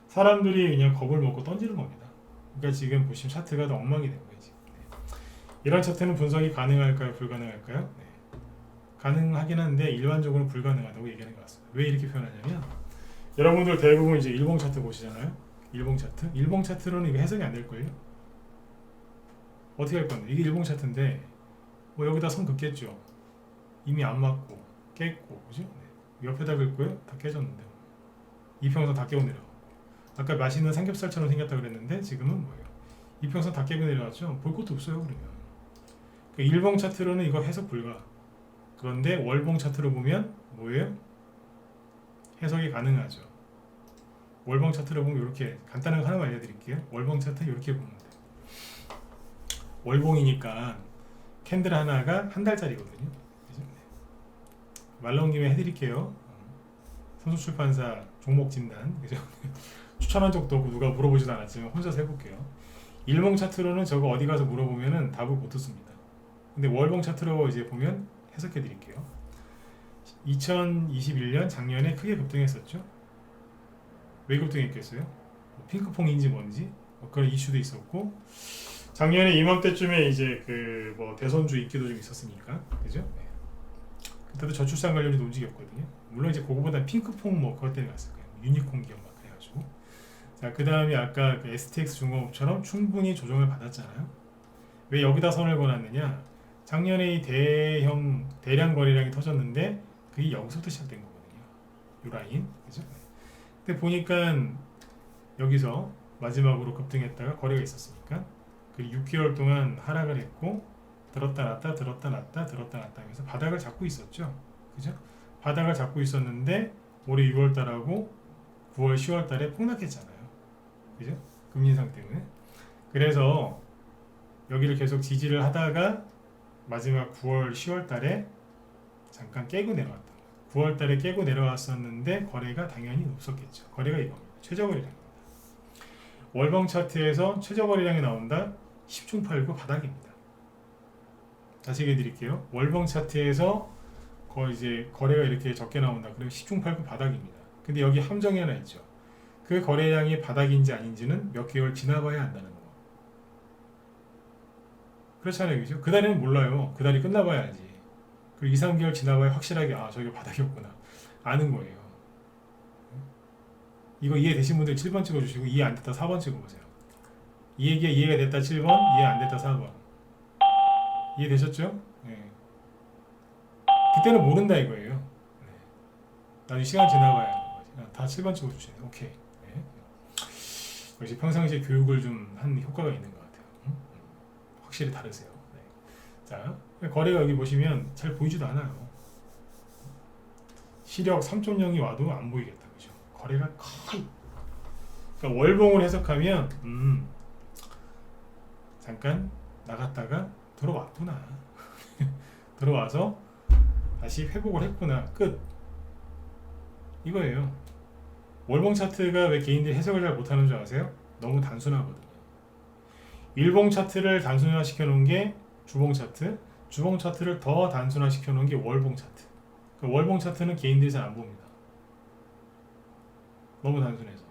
사람들이 그냥 겁을 먹고 던지는 겁니다. 그러니까 지금 보시면 차트가 더 엉망이 된 거예요. 지금. 네. 이런 차트는 분석이 가능할까요? 불가능할까요? 네. 가능하긴 한데 일반적으로 불가능하다고 얘기하는 것 같습니다. 왜 이렇게 표현하냐면 여러분들 대부분 이제 일봉 차트 보시잖아요. 일봉 차트? 일봉 차트로는 이거 해석이 안 될 거예요. 어떻게 할 건데? 이게 일봉 차트인데 뭐 여기다 선 긋겠죠. 이미 안 맞고 깼고 그죠? 네. 옆에다 긋고요. 다 깨졌는데 이평선 다 깨고 내려가고 아까 맛있는 삼겹살처럼 생겼다 그랬는데 지금은 뭐예요? 이평선 다 깨고 내려왔죠? 볼 것도 없어요 그러면. 그 일봉 차트로는 이거 해석 불가. 그런데 월봉 차트로 보면 뭐예요? 해석이 가능하죠. 월봉 차트로 보면 이렇게 간단한 거 하나만 알려드릴게요. 월봉 차트 이렇게 보면 돼요. 월봉이니까 캔들 하나가 한 달짜리거든요. 그죠? 말 나온 김에 해드릴게요. 선수출판사 종목 진단 그죠? 추천한 적도 없고 누가 물어보지도 않았지만 혼자서 해볼게요. 일봉 차트로는 저거 어디 가서 물어보면은 답을 못 듣습니다. 근데 월봉 차트로 이제 보면 해석해 드릴게요. 2021년 작년에 크게 급등했었죠. 왜 급등했겠어요? 뭐 핑크퐁인지 뭔지 뭐 그런 이슈도 있었고 작년에 이맘때쯤에 이제 그 뭐 대선주 인기도 좀 있었으니까 그죠? 네. 그때도 저출산 관련주도 움직였거든요. 물론 이제 그거보다 핑크퐁 뭐 그것 때문에 왔을 거예요. 유니콘 기업 막 그래가지고 자 그 다음에 아까 그 STX 중공업처럼 충분히 조정을 받았잖아요. 왜 여기다 선을 그어놨느냐? 작년에 이 대량 거래량이 터졌는데 그게 여기서부터 시작된 거거든요. 요 라인 그죠? 근데 보니까 여기서 마지막으로 급등했다가 거래가 있었으니까 그 6개월 동안 하락을 했고 들었다 놨다 들었다 놨다 들었다 놨다 하면서 바닥을 잡고 있었죠. 그죠? 바닥을 잡고 있었는데 올해 6월달하고 9월 10월달에 폭락했잖아요. 그죠? 금리 인상 때문에. 그래서 여기를 계속 지지를 하다가 마지막 9월 10월달에 잠깐 깨고 내려왔다. 9월달에 깨고 내려왔었는데 거래가 당연히 없었겠죠. 거래가 이겁니다. 최저 거래량입니다. 월봉 차트에서 최저 거래량이 나온다. 10중 8구 바닥입니다. 다시 얘기해 드릴게요. 월봉 차트에서 이제 거래가 이렇게 적게 나온다. 그러면 10중 8구 바닥입니다. 근데 여기 함정이 하나 있죠. 그 거래량이 바닥인지 아닌지는 몇 개월 지나봐야 안다는 거. 그렇잖아요. 그죠? 그달에는 몰라요. 그달이 끝나봐야 알지. 그리고 2, 3개월 지나봐야 확실하게 아 저게 바닥이었구나. 아는 거예요. 이거 이해되신 분들 7번 찍어주시고 이해 안 됐다 4번 찍어보세요. 이해가 됐다 7번, 이해 안 됐다 4번. 이해되셨죠? 네. 그때는 모른다 이거예요. 네. 나중에 시간 지나봐야 하는 거지. 다 7번 찍어주시네. 오케이. 네. 역시 평상시에 교육을 좀 한 효과가 있는 것 같아요. 확실히 다르세요. 네. 자, 거래가 여기 보시면 잘 보이지도 않아요. 시력 3.0이 와도 안 보이겠다. 그죠? 거래가 거의. 그러니까 월봉을 해석하면 잠깐 나갔다가 들어왔구나. 들어와서 다시 회복을 했구나. 끝. 이거예요. 월봉 차트가 왜 개인들이 해석을 잘 못하는 줄 아세요? 너무 단순하거든요. 일봉 차트를 단순화 시켜놓은 게 주봉 차트, 주봉 차트를 더 단순화 시켜놓은 게 월봉 차트. 그 월봉 차트는 개인들이 잘 안 봅니다. 너무 단순해서.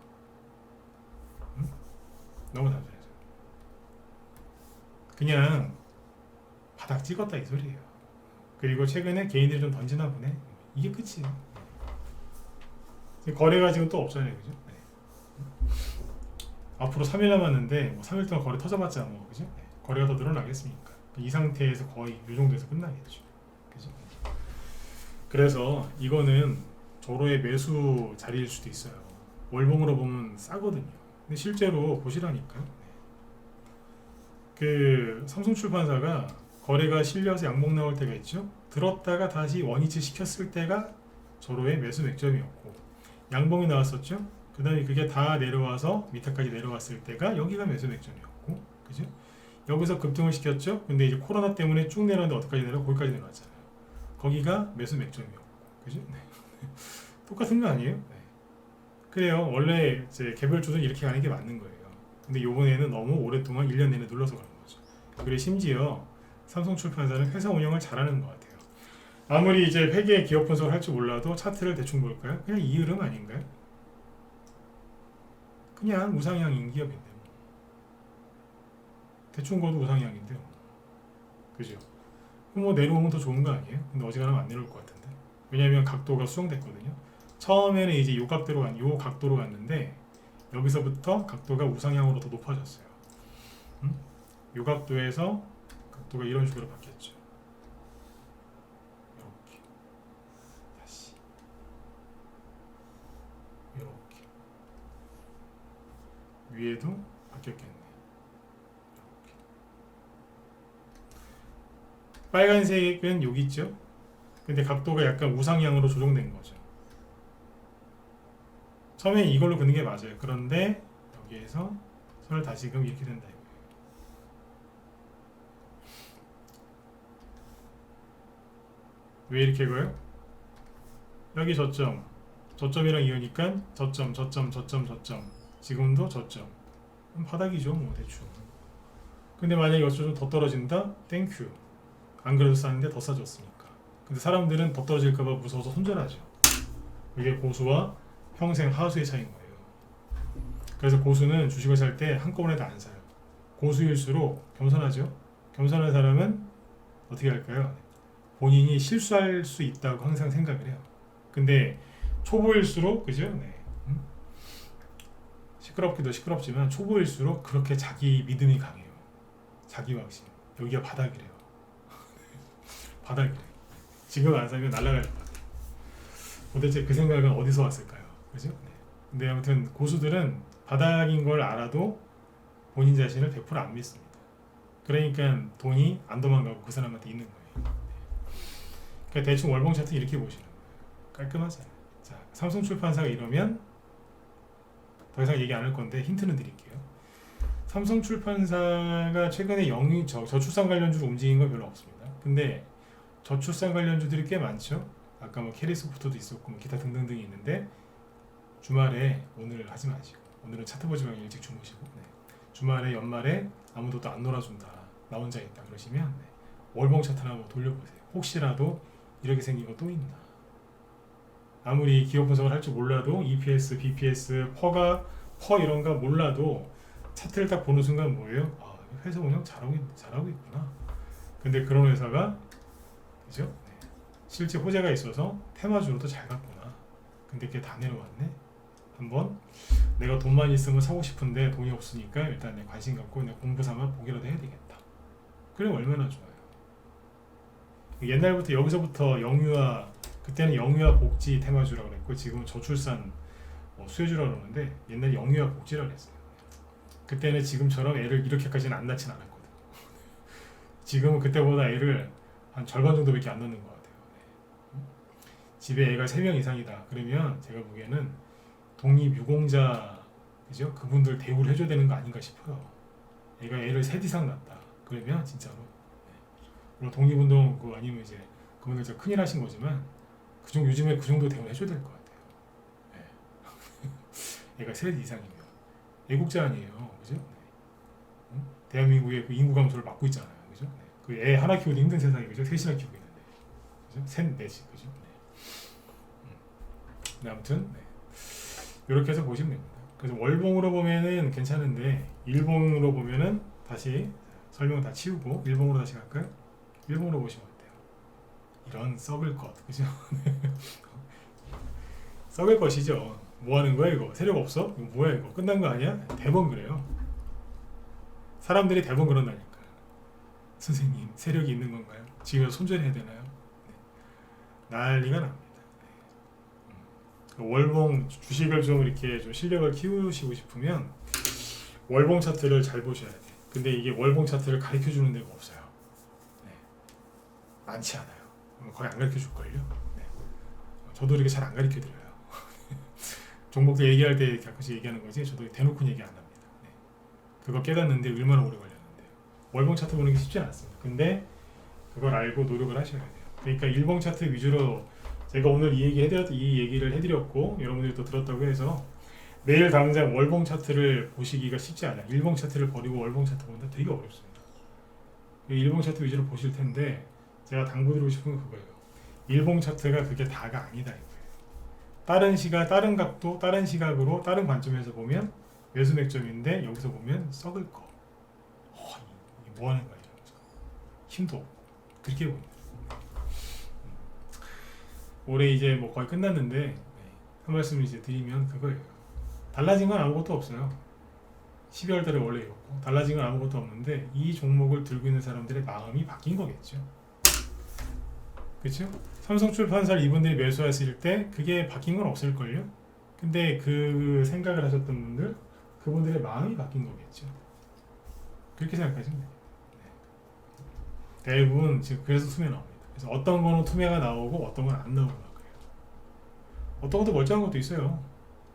너무 단순해서. 그냥 바닥 찍었다 이 소리예요. 그리고 최근에 개인들이 좀 던지나 보네. 이게 끝이에요. 거래가 지금 또 없잖아요. 그죠? 네. 앞으로 3일 남았는데 뭐 3일 동안 거래 터져봤자 뭐 그죠? 네. 거래가 더 늘어나겠습니까? 이 상태에서 거의 이 정도에서 끝나겠죠. 그죠? 그래서 이거는 조로의 매수 자리일 수도 있어요. 월봉으로 보면 싸거든요. 근데 실제로 보시라니까. 그 삼성출판사가 거래가 실려서 양봉 나올 때가 있죠. 들었다가 다시 원위치 시켰을 때가 조로의 매수 맥점이었고 양봉이 나왔었죠. 그 다음에 그게 다 내려와서 밑에까지 내려왔을 때가 여기가 매수 맥점이었고 그죠? 여기서 급등을 시켰죠. 근데 이제 코로나 때문에 쭉 내려왔는데 어디까지 내려? 거기까지 내려왔잖아요. 거기가 매수 맥점이었고 그죠? 네. 똑같은 거 아니에요? 네. 그래요. 원래 이제 개별주는 이렇게 가는 게 맞는 거예요. 근데 요번에는 너무 오랫동안 1년 내내 눌러서 그런 거죠. 그리고 심지어 삼성출판사는 회사 운영을 잘하는 것 같아요. 아무리 이제 회계 기업 분석을 할 줄 몰라도 차트를 대충 볼까요? 그냥 이 흐름 아닌가요? 그냥 우상향인 기업인데 대충 봐도 우상향인데요. 그죠? 그럼 뭐 내려오면 더 좋은 거 아니에요? 근데 어지간하면 안 내려올 것 같은데. 왜냐면 각도가 수정됐거든요. 처음에는 이제 요 각도로 갔는데 여기서부터 각도가 우상향으로 더 높아졌어요. 요 각도에서 각도가 이런 식으로 바뀌었죠. 이렇게 다시 이렇게 위에도 바뀌었겠네요. 이렇게. 빨간색은 여기 있죠. 근데 각도가 약간 우상향으로 조정된 거죠. 처음에 이걸로 긋는 게 맞아요. 그런데 여기에서 손을 다시금 이렇게 된다 이거예요. 왜 이렇게 그어요? 여기 저점이랑 이으니까 저점 지금도 저점. 바닥이죠 뭐 대충. 근데 만약에 여기서 좀 더 떨어진다? 땡큐. 안 그래도 쌌는데 더 싸졌으니까. 근데 사람들은 더 떨어질까봐 무서워서 손절하죠. 이게 고수와 평생 하수의 차이인 거예요. 그래서 고수는 주식을 살 때 한꺼번에 다 안 사요. 고수일수록 겸손하죠. 겸손한 사람은 어떻게 할까요? 본인이 실수할 수 있다고 항상 생각을 해요. 근데 초보일수록 그죠? 네. 시끄럽기도 시끄럽지만 초보일수록 그렇게 자기 믿음이 강해요. 자기 확신. 여기가 바닥이래요. 바닥이래. 지금 안 사면 날아갈 것 같아요. 도대체 그 생각은 어디서 왔을까요? 그죠? 네. 근데 아무튼 고수들은 바닥인 걸 알아도 본인 자신을 100%안 믿습니다. 그러니까 돈이 안 도망가고 그 사람한테 있는 거예요. 그러니까 대충 월봉 차트 이렇게 보시는 거예요. 깔끔하잖아요. 자, 삼성출판사가 이러면 더 이상 얘기 안 할 건데 힌트는 드릴게요. 삼성출판사가 최근에 저출산 관련주로 움직인 건 별로 없습니다. 근데 저출산 관련주들이 꽤 많죠. 아까 뭐 캐리소프트도 있었고 뭐 기타 등등등이 있는데 주말에 오늘 하지 마시고 오늘은 차트 보지 말고 일찍 주무시고 네. 주말에 연말에 아무도 또 안 놀아준다 나 혼자 있다 그러시면 네. 월봉 차트나 한번 돌려보세요. 혹시라도 이렇게 생긴 거 또 있나. 아무리 기업 분석을 할 줄 몰라도 EPS, BPS, 퍼 이런 거 몰라도 차트를 딱 보는 순간 뭐예요? 아, 회사 운영 잘하고 있구나. 근데 그런 회사가 그죠? 네. 실제 호재가 있어서 테마주로도 잘 갔구나. 근데 그게 다 내려왔네. 한번 내가 돈만 있으면 사고 싶은데 돈이 없으니까 일단 내 관심 갖고 내 공부 삼아 보기라도 해야 되겠다. 그럼 얼마나 좋아요. 옛날부터 여기서부터 영유아 그때는 영유아 복지 테마주라고 그랬고 지금은 저출산 수혜주라고 그러는데 옛날에 영유아 복지라고 했어요. 그때는 지금처럼 애를 이렇게까지는 안 낳진 않았거든. 지금은 그때보다 애를 한 절반 정도밖에 안 낳는 것 같아요. 네. 집에 애가 3명 이상이다. 그러면 제가 보기에는 독립유공자 그죠? 그분들 대우를 해줘야 되는 거 아닌가 싶어요. 애가 애를 3 이상 낳았다. 그러면 진짜로 물론 독립운동 그 아니면 이제 그분들 진짜 큰일 하신 거지만 요즘에 그 정도 대우를 해줘야 될 것 같아요. 네. 애가 3 이상이면 애국자 아니에요, 그죠? 네. 응? 대한민국의 그 인구 감소를 막고 있잖아요, 그죠? 네. 그 애 하나 키우기 힘든 세상이 그죠? 3이나 키우고 있는데, 그죠? 3, 4씩 그죠? 네. 네, 아무튼 네. 이렇게 해서 보시면 됩니다. 그래서 월봉으로 보면은 괜찮은데 일봉으로 보면은 다시 설명 다 치우고 일봉으로 다시 갈까요? 일봉으로 보시면 어때요? 이런 썩을 것, 그죠? 썩을 것이죠. 뭐 하는 거야 이거? 세력 없어? 이거 뭐야 이거? 끝난 거 아니야? 대번 그래요. 사람들이 대번 그런다니까. 선생님 세력이 있는 건가요? 지금 손절해야 되나요? 네. 난리가 납니다. 네. 월봉 주식을 좀 이렇게 좀 실력을 키우시고 싶으면 월봉 차트를 잘 보셔야 돼. 근데 이게 월봉 차트를 가르쳐 주는 데가 없어요. 네. 많지 않아요. 거의 안 가르쳐 줄걸요. 네. 저도 이렇게 잘 안 가르쳐 드려요. 종목들 얘기할 때 가끔씩 얘기하는 거지 저도 대놓고 얘기 안 합니다. 네. 그거 깨닫는데 얼마나 오래 걸렸는데요. 월봉 차트 보는 게 쉽지 않았습니다. 근데 그걸 알고 노력을 하셔야 돼요. 그러니까 일봉 차트 위주로 제가 오늘 이 얘기를 해드렸고 여러분들이 또 들었다고 해서 내일 당장 월봉 차트를 보시기가 쉽지 않아요. 일봉 차트를 버리고 월봉 차트 보는데 되게 어렵습니다. 일봉 차트 위주로 보실 텐데 제가 당부드리고 싶은 건 그거예요. 일봉 차트가 그게 다가 아니다 이거예요. 다른 시각, 다른 각도, 다른 시각으로, 다른 관점에서 보면 매수 맥점인데 여기서 보면 썩을 거. 이게 뭐 하는 거야 이러면서 힘도 없고 그렇게 보입니다. 올해 이제 뭐 거의 끝났는데 한 말씀 이제 드리면 그거예요. 달라진 건 아무것도 없어요. 12월 달에 원래 이렇고 달라진 건 아무것도 없는데 이 종목을 들고 있는 사람들의 마음이 바뀐 거겠죠. 그렇죠? 삼성출판사를 이분들이 매수하실 때 그게 바뀐 건 없을걸요? 근데 그 생각을 하셨던 분들 그분들의 마음이 바뀐 거겠죠. 그렇게 생각하시면 돼요. 대부분 지금 그래서 투매 나옵니다. 그래서 어떤 거는 투매가 나오고 어떤 건 안 나오고 막 그래요. 어떤 것도 멀쩡한 것도 있어요.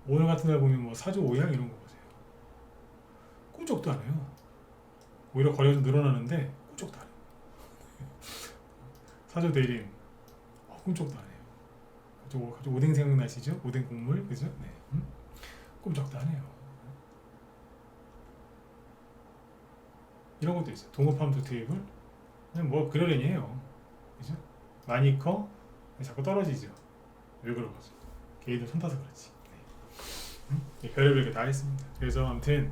오늘 같은 날 보면 뭐 사조 오양 이런 거 보세요. 꿈쩍도 안 해요. 오히려 거래가 좀 늘어나는데 꿈쩍도 안 해요. 사조 대림 꿈쩍도 안 해요. 갑자기 오뎅 생각나시죠? 오뎅 국물 그죠? 네. 꿈쩍도 안 해요. 이런 것도 있어요. 동업팜 투테이블 그냥 뭐 그러려니해요. 그죠? 많이 커 자꾸 떨어지죠. 왜 그런 거죠? 개인들 손 타서 그렇지. 네. 별의별 게 다 했습니다. 그래서 아무튼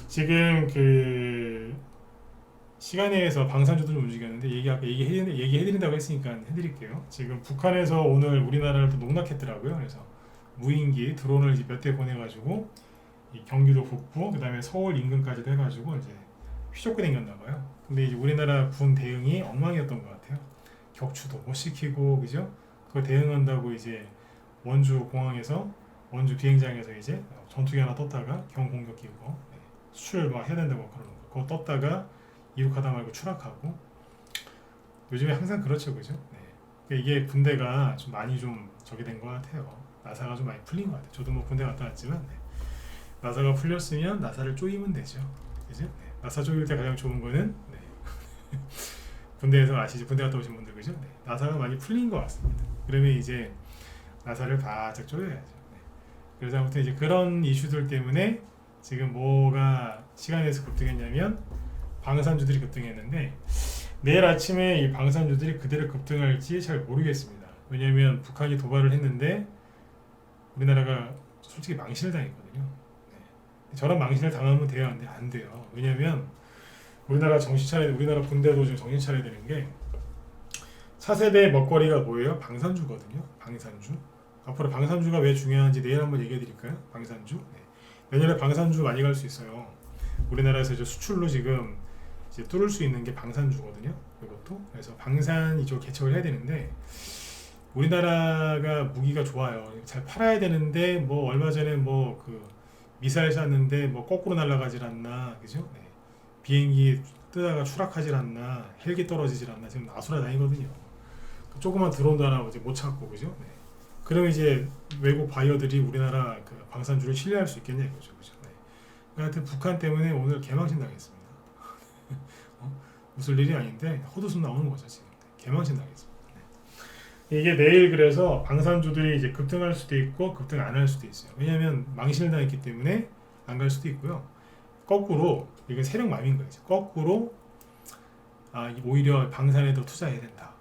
지금 그 시간에서 방산주들 움직였는데 얘기해드린다고 했으니까 해드릴게요. 지금 북한에서 오늘 우리나라를 또 농락했더라고요. 그래서 무인기 드론을 이제 몇 대 보내가지고 이 경기도 북부 그다음에 서울 인근까지도 해가지고 이제 휘젓고 댕겼나봐요. 근데 이제 우리나라 군 대응이 엉망이었던 것 같아요. 격추도 못 시키고 그죠? 그거 대응한다고 이제 원주 공항에서 원주 비행장에서 이제 전투기 하나 떴다가 경공격 기고 수출 막 해야 된다고 그러는 거. 그거 떴다가 이륙하다 말고 추락하고 요즘에 항상 그렇죠, 그죠? 네. 그러니까 이게 군대가 좀 많이 좀 저기 된 것 같아요. 나사가 좀 많이 풀린 것 같아요. 저도 뭐 군대 갔다 왔지만 네. 나사가 풀렸으면 나사를 조이면 되죠, 그죠? 네. 나사 조일 때 가장 좋은 거는 네. 군대에서 아시죠? 군대 갔다 오신 분들 그죠? 네. 나사가 많이 풀린 것 같습니다. 그러면 이제 나사를 바짝 조여야죠. 네. 그래서 아무튼 이제 그런 이슈들 때문에 지금 뭐가 시간에서 급등했냐면 방산주들이 급등했는데 내일 아침에 이 방산주들이 그대로 급등할지 잘 모르겠습니다. 왜냐하면 북한이 도발을 했는데 우리나라가 솔직히 망신을 당했거든요. 네. 저런 망신을 당하면 돼요? 안 돼요. 왜냐하면 우리나라 우리나라 군대도 지금 정신 차려야 되는 게 차세대 먹거리가 뭐예요? 방산주거든요. 방산주. 앞으로 방산주가 왜 중요한지 내일 한번 얘기해 드릴까요? 방산주. 네. 내년에 방산주 많이 갈 수 있어요. 우리나라에서 이제 수출로 지금 이제 뚫을 수 있는 게 방산주거든요. 이것도. 그래서 방산 이쪽 개척을 해야 되는데 우리나라가 무기가 좋아요. 잘 팔아야 되는데 뭐 얼마 전에 뭐 그 미사일 쐈는데 뭐 거꾸로 날아가질 않나, 그죠? 네. 비행기 뜨다가 추락하질 않나, 헬기 떨어지질 않나 지금 아수라 다니거든요. 그 조그만 드론도 하나 이제 못 찾고, 그죠? 네. 그럼 이제 외국 바이어들이 우리나라 그 방산주를 신뢰할 수 있겠냐 이거죠, 그죠? 네. 하여튼 북한 때문에 오늘 개망신 당했습니다. 웃을 일이 아닌데 헛웃음 나오는 거죠 지금. 개망신 당했습니다. 네. 이게 내일 그래서 방산주들이 이제 급등할 수도 있고 급등 안 할 수도 있어요. 왜냐하면 망신을 당했기 때문에 안 갈 수도 있고요. 거꾸로 이건 세력 맘인 거예요. 거꾸로 오히려 방산에 더 투자해야 된다.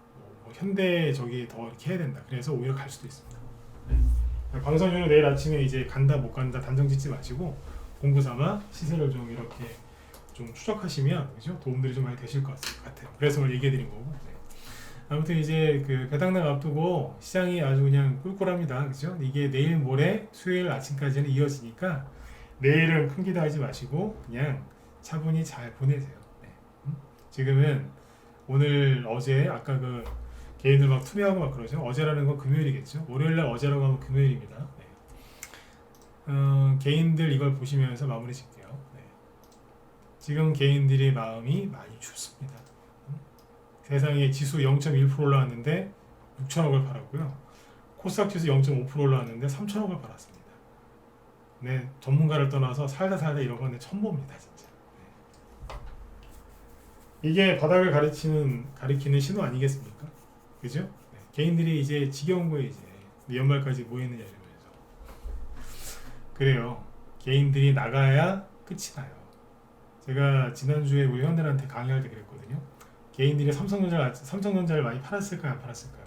뭐 현대 저기 더 이렇게 해야 된다. 그래서 오히려 갈 수도 있습니다. 네. 방산주는 내일 아침에 이제 간다 못 간다 단정 짓지 마시고 공부 삼아 시세를 좀 이렇게 좀 추적하시면 그죠? 도움들이 좀 많이 되실 것 같아요. 그래서 오늘 얘기해드린 거고. 네. 아무튼 이제 그 배당락 앞두고 시장이 아주 그냥 꿀꿀합니다. 그죠? 이게 내일 모레 수요일 아침까지는 이어지니까 내일은 큰 기대하지 마시고 그냥 차분히 잘 보내세요. 네. 지금은 오늘 어제 아까 그 개인들 막 투매하고 막 그러죠. 어제라는 건 금요일이겠죠. 월요일날 어제라고 하면 금요일입니다. 네. 개인들 이걸 보시면서 마무리 짓게요. 네. 지금 개인들의 마음이 많이 춥습니다. 세상에 지수 0.1% 올라왔는데 6천억을 팔았고요. 코스닥 지수 0.5% 올라왔는데 3천억을 팔았습니다. 네, 전문가를 떠나서 살다 이런 건 처음 봅니다, 진짜. 네. 이게 바닥을 가리키는 신호 아니겠습니까? 그죠? 네. 개인들이 이제 지겨운 거에 이제 연말까지 뭐 했느냐 이러면서. 그래요. 개인들이 나가야 끝이 나요. 제가 지난주에 우리 현대한테 강의할 때 그랬거든요. 개인들이 삼성전자를 많이 팔았을까요? 안 팔았을까요?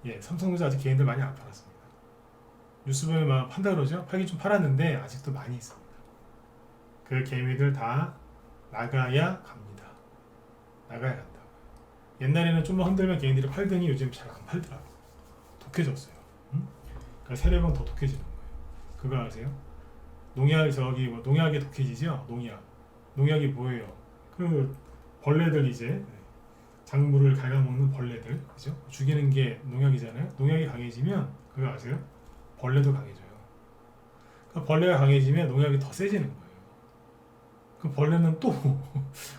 예, 삼성전자 아직 개인들 많이 안 팔았습니다. 뉴스 보면 막 판다 그러죠? 팔긴 좀 팔았는데 아직도 많이 있습니다. 그 개미들 다 나가야 갑니다. 나가야 간다. 옛날에는 좀만 흔들면 개인들이 팔더니 요즘 잘 안 팔더라고. 독해졌어요. 응? 그러니까 세력은 더 독해지는 거예요. 그거 아세요? 농약 저기 뭐 농약이 독해지죠? 농약이 뭐예요? 그 벌레들 이제 작물을 갉아먹는 벌레들, 그죠? 죽이는 게 농약이잖아요. 농약이 강해지면 그거 아세요? 벌레도 강해져요. 그 벌레가 강해지면 농약이 더 세지는 거예요. 그 벌레는 또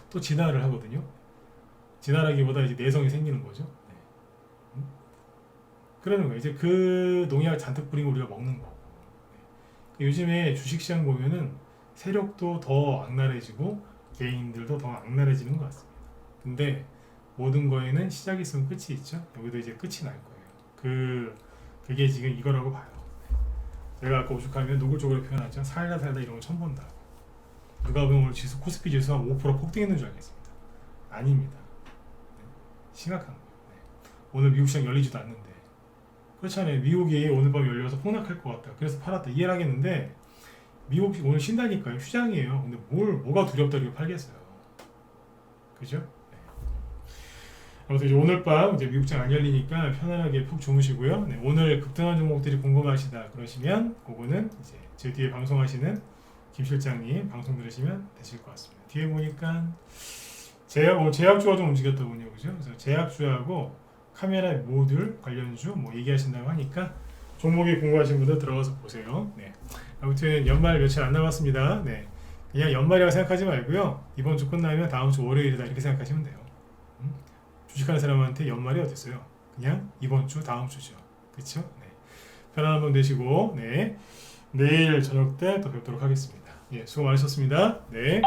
또 진화를 하거든요. 진화라기보다 이제 내성이 생기는 거죠. 네. 그러는 거예요. 이제 그 농약을 잔뜩 뿌리고 우리가 먹는 거고. 네. 요즘에 주식시장 보면은 세력도 더 악랄해지고 개인들도 더 악랄해지는 것 같습니다. 근데 모든 거에는 시작이 있으면 끝이 있죠. 여기도 이제 끝이 날 거예요. 그게 지금 이거라고 봐요. 제가 아까 오죽하면 노골적으로 표현하죠. 살다 이런 거 처음 본다. 누가 보면 오늘 지수 코스피 지수 한 5% 폭등했는 줄 알겠습니다. 아닙니다. 네. 심각한 거예요. 네. 오늘 미국 시장 열리지도 않는데 그렇잖아요. 미국이 오늘 밤 열려서 폭락할 것 같다. 그래서 팔았다. 이해를 하겠는데 미국이 오늘 쉰다니까요. 휴장이에요. 근데 뭐가 두렵다 이렇게 팔겠어요. 그죠? 네. 아무튼 이제 오늘 밤 이제 미국장 안 열리니까 편안하게 푹 주무시고요. 네, 오늘 급등한 종목들이 궁금하시다 그러시면 그거는 이제 제 뒤에 방송하시는 김 실장님 방송 들으시면 되실 것 같습니다. 뒤에 보니까 제약주가 좀 움직였더군요, 그죠? 그래서 제약주하고 카메라 모듈 관련주 뭐 얘기하신다고 하니까 종목이 궁금하신 분들 들어가서 보세요. 네. 아무튼 연말 며칠 안 남았습니다. 네. 그냥 연말이라고 생각하지 말고요. 이번 주 끝나면 다음 주 월요일이다 이렇게 생각하시면 돼요. 주식하는 사람한테 연말이 어딨어요? 그냥 이번 주 다음 주죠. 그렇죠? 네. 편안한 밤 되시고 네. 내일 저녁 때 또 뵙도록 하겠습니다. 예, 수고 많으셨습니다. 네.